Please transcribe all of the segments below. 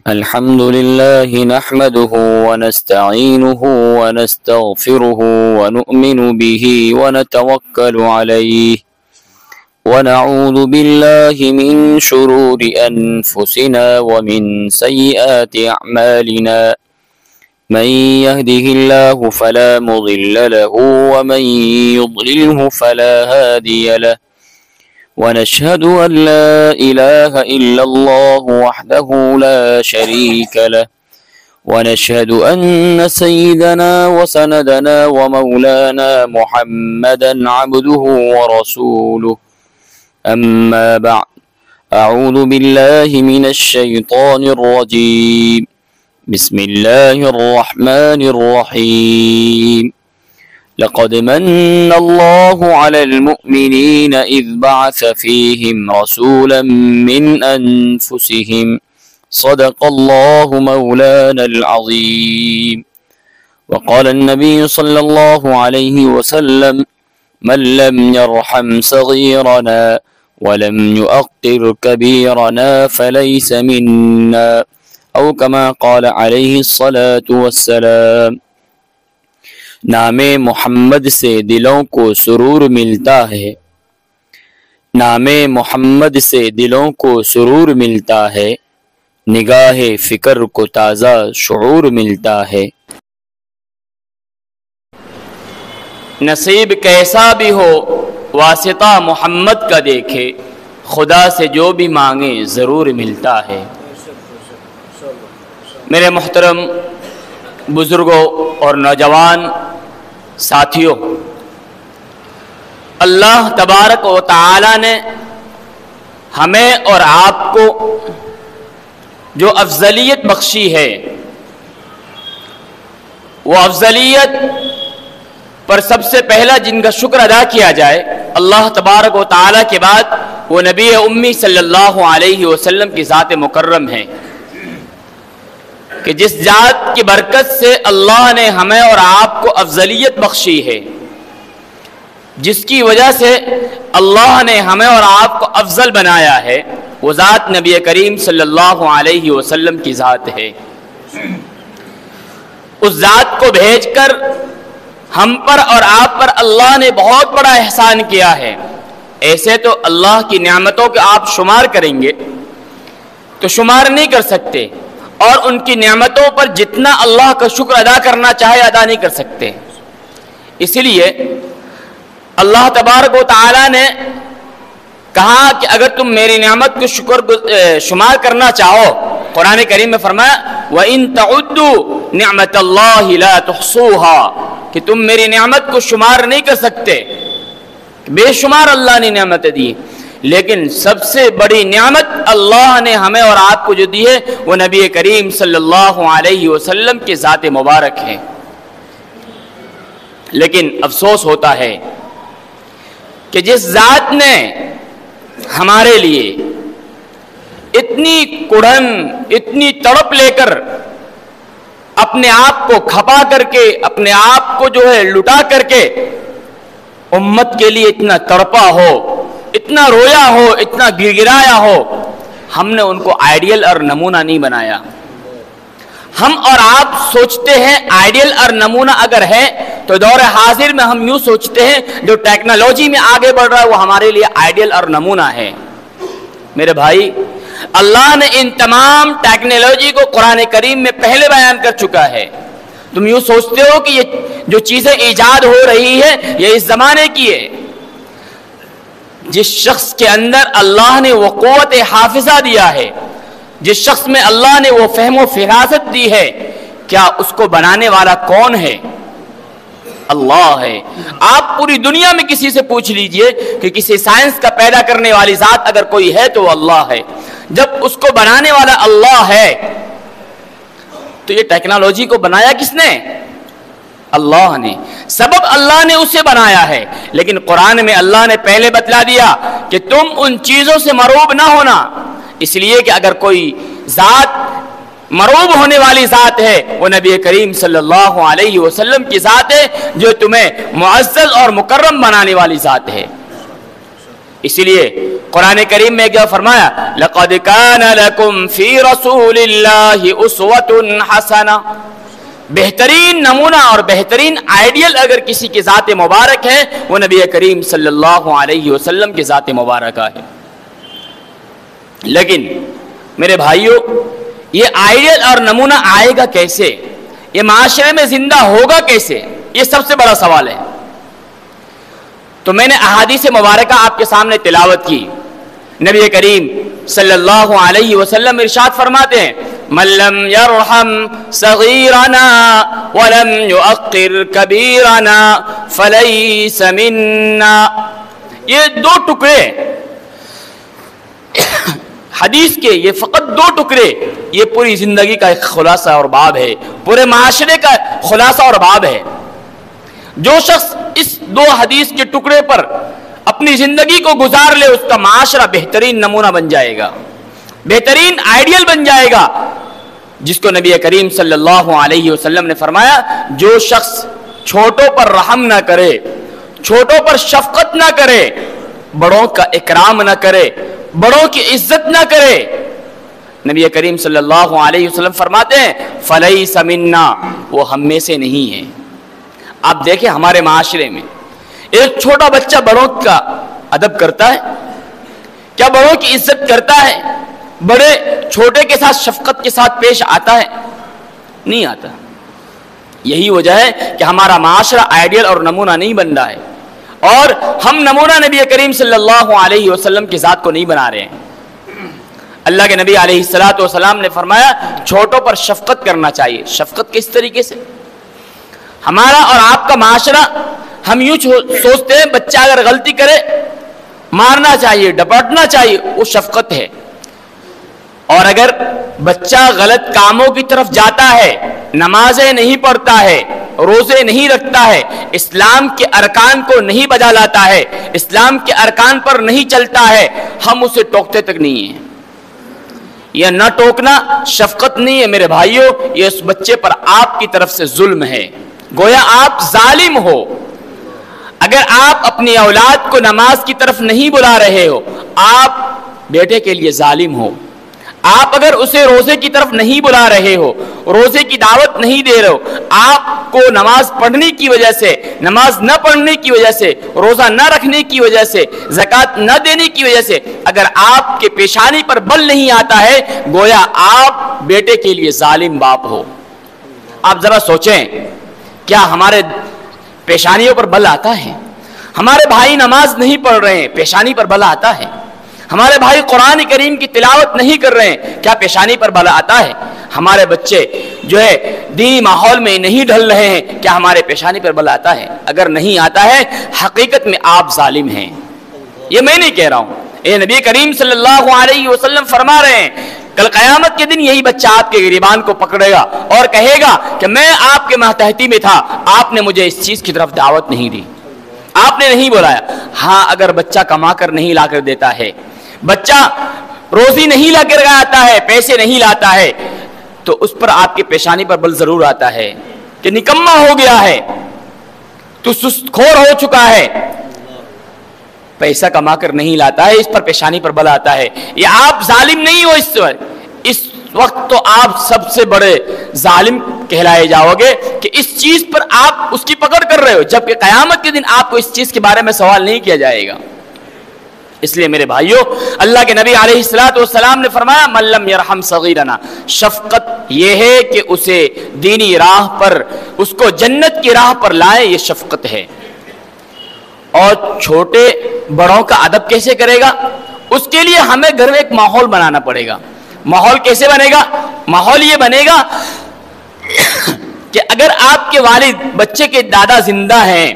الحمد لله نحمده ونستعينه ونستغفره ونؤمن به ونتوكل عليه ونعوذ بالله من شرور أنفسنا ومن سيئات أعمالنا من يهده الله فلا مضل له ومن يضلله فلا هادي له ونشهد أن لا إله إلا الله وحده لا شريك له ونشهد أن سيدنا وسندنا ومولانا محمدا عبده ورسوله أما بعد أعوذ بالله من الشيطان الرجيم بسم الله الرحمن الرحيم لقد من الله على المؤمنين إذ بعث فيهم رسولا من أنفسهم صدق الله مولانا العظيم وقال النبي صلى الله عليه وسلم من لم يرحم صغيرنا ولم يؤقر كبيرنا فليس منا أو كما قال عليه الصلاة والسلام نام محمد سے دلوں کو سرور ملتا ہے، نام محمد سے دلوں کو سرور ملتا ہے، نگاہ فکر کو تازہ شعور ملتا ہے۔ نصیب کیسا بھی ہو واسطہ محمد کا دیکھے، خدا سے جو بھی مانگے ضرور ملتا ہے۔ میرے محترم بزرگوں اور نوجوان ساتھیوں، اللہ تبارک و تعالی نے ہمیں اور آپ کو جو افضلیت بخشی ہے، وہ افضلیت پر سب سے پہلا جن کا شکر ادا کیا جائے اللہ تبارک و تعالی کے بعد وہ نبی امی صلی اللہ علیہ وسلم کی ذات مکرم ہے، کہ جس ذات کی برکت سے اللہ نے ہمیں اور آپ کو افضلیت بخشی ہے، جس کی وجہ سے اللہ نے ہمیں اور آپ کو افضل بنایا ہے، وہ ذات نبی کریم صلی اللہ علیہ وسلم کی ذات ہے۔ اس ذات کو بھیج کر ہم پر اور آپ پر اللہ نے بہت بڑا احسان کیا ہے۔ ایسے تو اللہ کی نعمتوں کے آپ شمار کریں گے تو شمار نہیں کر سکتے، اور ان کی نعمتوں پر جتنا اللہ کا شکر ادا کرنا چاہے ادا نہیں کر سکتے۔ اس لیے اللہ تبارک و تعالی نے کہا کہ اگر تم میری نعمت کو شمار کرنا چاہو، قرآن کریم میں فرمایا وَإِن تَعُدُّوا نِعْمَةَ اللَّهِ لَا تُحْصُوهَا، کہ تم میری نعمت کو شمار نہیں کر سکتے، بے شمار اللہ نے نعمتیں دی، لیکن سب سے بڑی نعمت اللہ نے ہمیں اور آپ کو جو دی ہے وہ نبی کریم صلی اللہ علیہ وسلم کی ذات مبارک ہے۔ لیکن افسوس ہوتا ہے کہ جس ذات نے ہمارے لیے اتنی کڑھن، اتنی تڑپ لے کر اپنے آپ کو کھپا کر کے، اپنے آپ کو جو ہے لٹا کر کے امت کے لیے اتنا تڑپا ہو، اتنا رویا ہو، اتنا گڑگڑایا ہو، ہم نے ان کو آئیڈیل اور نمونہ نہیں بنایا۔ ہم اور آپ سوچتے ہیں آئیڈیل اور نمونہ اگر ہے تو دور حاضر میں ہم یوں سوچتے ہیں جو ٹیکنالوجی میں آگے بڑھ رہا ہے وہ ہمارے لیے آئیڈیل اور نمونہ ہے۔ میرے بھائی، اللہ نے ان تمام ٹیکنالوجی کو قرآن کریم میں پہلے بیان کر چکا ہے۔ تم یوں سوچتے ہو کہ یہ جو چیزیں ایجاد ہو رہی ہے یہ اس زمانے کی ہے۔ جس شخص کے اندر اللہ نے وہ قوت حافظہ دیا ہے، جس شخص میں اللہ نے وہ فہم و فراست دی ہے، کیا اس کو بنانے والا کون ہے؟ اللہ ہے۔ آپ پوری دنیا میں کسی سے پوچھ لیجئے کہ کسی سائنس کا پیدا کرنے والی ذات اگر کوئی ہے تو وہ اللہ ہے۔ جب اس کو بنانے والا اللہ ہے تو یہ ٹیکنالوجی کو بنایا کس نے؟ اللہ نے۔ سبب اللہ نے اسے بنایا ہے، لیکن قرآن میں اللہ نے پہلے بتلا دیا کہ تم ان چیزوں سے مروب نہ ہونا، اس لیے کہ اگر کوئی ذات مروب ہونے والی ذات ہے وہ نبی کریم صلی اللہ علیہ وسلم کی ذات ہے، جو تمہیں معزز اور مکرم بنانے والی ذات ہے۔ اسی لیے قرآن کریم میں کیا فرمایا؟ لَقَدْ كَانَ لَكُمْ فِي رَسُولِ اللَّهِ أُسْوَةٌ حَسَنَةٌ، بہترین نمونہ اور بہترین آئیڈیل اگر کسی کی ذات مبارک ہے وہ نبی کریم صلی اللہ علیہ وسلم کی ذات مبارکہ ہے۔ لیکن میرے بھائیوں، یہ آئیڈیل اور نمونہ آئے گا کیسے؟ یہ معاشرے میں زندہ ہوگا کیسے؟ یہ سب سے بڑا سوال ہے۔ تو میں نے احادیث مبارکہ آپ کے سامنے تلاوت کی۔ نبی کریم صلی اللہ علیہ وسلم ارشاد فرماتے ہیں من لم يرحم صغيرنا ولم يؤقر كبيرنا فليس منا۔ یہ دو ٹکڑے حدیث کے، یہ فقط دو ٹکڑے، یہ پوری زندگی کا ایک خلاصہ اور باب ہے، پورے معاشرے کا خلاصہ اور باب ہے۔ جو شخص اس دو حدیث کے ٹکڑے پر اپنی زندگی کو گزار لے، اس کا معاشرہ بہترین نمونہ بن جائے گا، بہترین آئیڈیل بن جائے گا، جس کو نبی کریم صلی اللہ علیہ وسلم نے فرمایا جو شخص چھوٹوں پر رحم نہ کرے، چھوٹوں پر شفقت نہ کرے، بڑوں کا اکرام نہ کرے، بڑوں کی عزت نہ کرے، نبی کریم صلی اللہ علیہ وسلم فرماتے ہیں فلیس منا، وہ ہم میں سے نہیں ہے۔ آپ دیکھیں ہمارے معاشرے میں ایک چھوٹا بچہ بڑوں کا ادب کرتا ہے کیا؟ بڑوں کی عزت کرتا ہے؟ بڑے چھوٹے کے ساتھ شفقت کے ساتھ پیش آتا ہے؟ نہیں آتا۔ یہی وجہ ہے کہ ہمارا معاشرہ آئیڈیل اور نمونہ نہیں بن رہا ہے، اور ہم نمونہ نبی کریم صلی اللہ علیہ وسلم کی ذات کو نہیں بنا رہے ہیں۔ اللہ کے نبی علیہ الصلوۃ والسلام نے فرمایا چھوٹوں پر شفقت کرنا چاہیے۔ شفقت کس طریقے سے؟ ہمارا اور آپ کا معاشرہ، ہم یوں سوچتے ہیں بچہ اگر غلطی کرے مارنا چاہیے، ڈپٹنا چاہیے، وہ شفقت ہے۔ اور اگر بچہ غلط کاموں کی طرف جاتا ہے، نمازیں نہیں پڑھتا ہے، روزے نہیں رکھتا ہے، اسلام کے ارکان کو نہیں بجا لاتا ہے، اسلام کے ارکان پر نہیں چلتا ہے، ہم اسے ٹوکتے تک نہیں ہیں۔ یہ نہ ٹوکنا شفقت نہیں ہے میرے بھائیوں، یہ اس بچے پر آپ کی طرف سے ظلم ہے، گویا آپ ظالم ہو۔ اگر آپ اپنی اولاد کو نماز کی طرف نہیں بلا رہے ہو، آپ بیٹے کے لیے ظالم ہو۔ آپ اگر اسے روزے کی طرف نہیں بلا رہے ہو، روزے کی دعوت نہیں دے رہے ہو، آپ کو نماز پڑھنے کی وجہ سے، نماز نہ پڑھنے کی وجہ سے، روزہ نہ رکھنے کی وجہ سے، زکوٰۃ نہ دینے کی وجہ سے اگر آپ کے پیشانی پر بل نہیں آتا ہے، گویا آپ بیٹے کے لیے ظالم باپ ہو۔ آپ ذرا سوچیں، کیا ہمارے پیشانیوں پر بل آتا ہے؟ ہمارے بھائی نماز نہیں پڑھ رہے ہیں، پیشانی پر بل آتا ہے؟ ہمارے بھائی قرآن کریم کی تلاوت نہیں کر رہے ہیں، کیا پیشانی پر بل آتا ہے؟ ہمارے بچے جو ہے دینی ماحول میں نہیں ڈھل رہے ہیں، کیا ہمارے پیشانی پر بل آتا ہے؟ اگر نہیں آتا ہے، حقیقت میں آپ ظالم ہیں۔ یہ میں نہیں کہہ رہا ہوں، یہ نبی کریم صلی اللہ علیہ وسلم فرما رہے ہیں۔ کل قیامت کے دن یہی بچہ آپ کے گریبان کو پکڑے گا اور کہے گا کہ میں آپ کے ماتحتی میں تھا، آپ نے مجھے اس چیز کی طرف دعوت نہیں دی، آپ نے نہیں بلایا۔ ہاں، اگر بچہ کما کر نہیں لا کر دیتا ہے، بچہ روزی نہیں لا کر آتا ہے، پیسے نہیں لاتا ہے، تو اس پر آپ کے پیشانی پر بل ضرور آتا ہے کہ نکما ہو گیا ہے، تو سست خور ہو چکا ہے، پیسہ کما کر نہیں لاتا ہے، اس پر پیشانی پر بل آتا ہے۔ یہ آپ ظالم نہیں ہو، اس وقت تو آپ سب سے بڑے ظالم کہلائے جاؤ گے کہ اس چیز پر آپ اس کی پکڑ کر رہے ہو، جبکہ قیامت کے دن آپ کو اس چیز کے بارے میں سوال نہیں کیا جائے گا۔ اس لیے میرے بھائیوں، اللہ کے نبی علیہ الصلوۃ والسلام نے فرمایا من لم یرحم صغیرنا، شفقت یہ ہے کہ اسے دینی راہ پر، اس کو جنت کی راہ پر لائے، یہ شفقت ہے۔ اور چھوٹے بڑوں کا ادب کیسے کرے گا؟ اس کے لیے ہمیں گھر میں ایک ماحول بنانا پڑے گا۔ ماحول کیسے بنے گا؟ ماحول یہ بنے گا کہ اگر آپ کے والد بچے کے دادا زندہ ہیں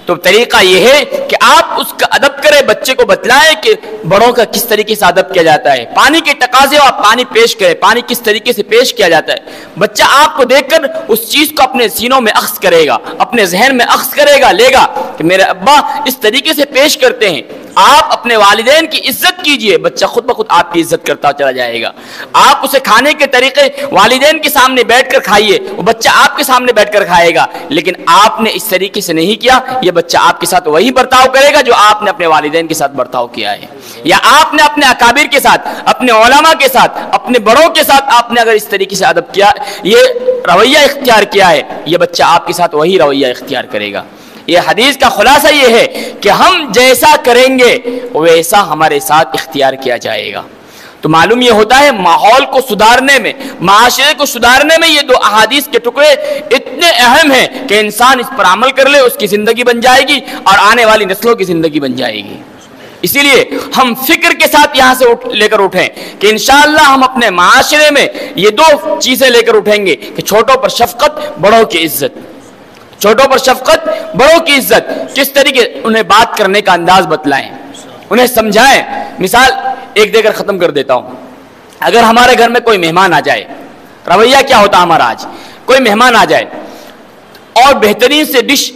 تو طریقہ یہ ہے کہ آپ اس کا ادب کریں، بچے کو بتلائیں کہ بڑوں کا کس طریقے سے ادب کیا جاتا ہے، پانی کے تقاضے ہو آپ پانی پیش کریں، پانی کس طریقے سے پیش کیا جاتا ہے۔ بچہ آپ کو دیکھ کر اس چیز کو اپنے سینوں میں اخذ کرے گا، اپنے ذہن میں اخذ کرے گا، لے گا کہ میرے ابا اس طریقے سے پیش کرتے ہیں۔ آپ اپنے والدین کی عزت کیجئے، بچہ خود بخود آپ کی عزت کرتا چلا جائے گا۔ آپ اسے کھانے کے طریقے والدین کے سامنے بیٹھ کر کھائیے، وہ بچہ آپ کے سامنے بیٹھ کر کھائے گا، لیکن آپ نے اس طریقے سے نہیں کیا، یہ بچہ آپ کے ساتھ وہی برتاؤ کرے گا جو آپ نے اپنے والدین کے ساتھ برتاؤ کیا ہے۔ یا آپ نے اپنے اکابر کے ساتھ، اپنے علماء کے ساتھ، اپنے بڑوں کے ساتھ آپ نے اگر اس طریقے سے ادب کیا، یہ رویہ اختیار کیا ہے، یہ بچہ آپ کے ساتھ وہی رویہ اختیار کرے گا۔ یہ حدیث کا خلاصہ یہ ہے کہ ہم جیسا کریں گے ویسا ہمارے ساتھ اختیار کیا جائے گا۔ تو معلوم یہ ہوتا ہے ماحول کو سدھارنے میں، معاشرے کو سدھارنے میں یہ دو احادیث کے ٹکڑے اتنے اہم ہیں کہ انسان اس پر عمل کر لے، اس کی زندگی بن جائے گی اور آنے والی نسلوں کی زندگی بن جائے گی۔ اسی لیے ہم فکر کے ساتھ یہاں سے لے کر اٹھیں کہ انشاءاللہ ہم اپنے معاشرے میں یہ دو چیزیں لے کر اٹھیں گے کہ چھوٹوں پر شفقت، بڑوں کی عزت۔ چھوٹوں پر شفقت، بڑوں کی عزت، کس طریقے انہیں بات کرنے کا انداز بتلائیں، انہیں سمجھائیں۔ مثال ایک دے کر ختم کر دیتا ہوں۔ اگر ہمارے گھر میں کوئی مہمان آ جائے، رویہ کیا ہوتا ہمارا آج، کوئی مہمان آ جائے اور بہترین سے ڈش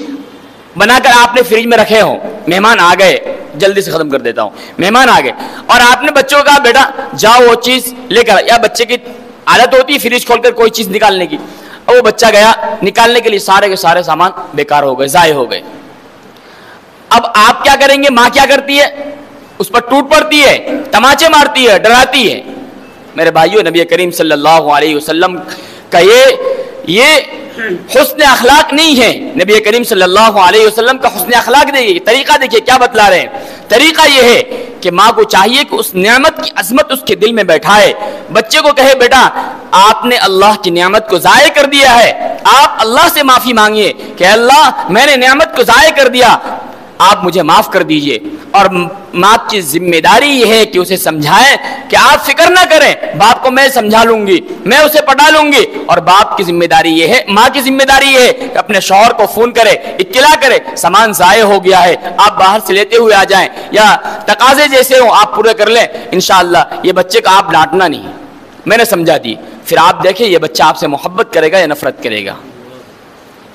بنا کر آپ نے فریج میں رکھے ہوں، مہمان آ گئے، جلدی سے ختم کر دیتا ہوں، مہمان آ گئے اور آپ نے بچوں کو کہا بیٹا جاؤ وہ چیز لے کر، یا بچے کی عادت ہوتی ہے فریج کھول کر کوئی چیز نکالنے کی، اور وہ بچہ گیا نکالنے کے لیے، سارے کے سارے سامان بیکار ہو گئے، ضائع ہو گئے۔ اب آپ کیا کریں گے؟ ماں کیا کرتی ہے؟ اس پر ٹوٹ پڑتی ہے، تماچے مارتی ہے، ڈراتی ہے۔ میرے بھائیو، نبی کریم صلی اللہ علیہ وسلم کا یہ حسن اخلاق نہیں ہے۔ نبی کریم صلی اللہ علیہ وسلم کا حسن اخلاق دیکھیے، طریقہ دیکھیے کیا بتلا رہے ہیں۔ طریقہ یہ ہے کہ ماں کو چاہیے کہ اس نعمت کی عظمت اس کے دل میں بیٹھائے، بچے کو کہے بیٹا آپ نے اللہ کی نعمت کو ضائع کر دیا ہے، آپ اللہ سے معافی مانگیے کہ اللہ میں نے نعمت کو ضائع کر دیا، آپ مجھے معاف کر دیجئے۔ اور ماں کی ذمہ داری یہ ہے کہ اسے سمجھائیں کہ آپ فکر نہ کریں، باپ کو میں سمجھا لوں گی، میں اسے پڑھا لوں گی۔ اور باپ کی ذمہ داری یہ ہے، ماں کی ذمہ داری یہ ہے کہ اپنے شوہر کو فون کرے، اطلاع کرے سامان ضائع ہو گیا ہے، آپ باہر سے لیتے ہوئے آ جائیں، یا تقاضے جیسے ہوں آپ پورے کر لیں۔ انشاءاللہ یہ بچے کا آپ ڈانٹنا نہیں، میں نے سمجھا دی، پھر آپ دیکھیں یہ بچہ آپ سے محبت کرے گا یا نفرت کرے گا۔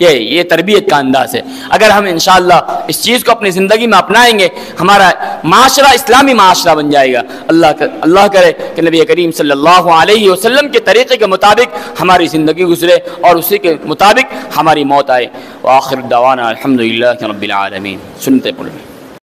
یہ تربیت کا انداز ہے۔ اگر ہم انشاءاللہ اس چیز کو اپنی زندگی میں اپنائیں گے، ہمارا معاشرہ اسلامی معاشرہ بن جائے گا۔ اللہ کرے کہ نبی کریم صلی اللہ علیہ وسلم کے طریقے کے مطابق ہماری زندگی گزرے اور اسی کے مطابق ہماری موت آئے۔ وآخر دعوانا الحمدللہ رب العالمین۔ سنتے پڑھیں۔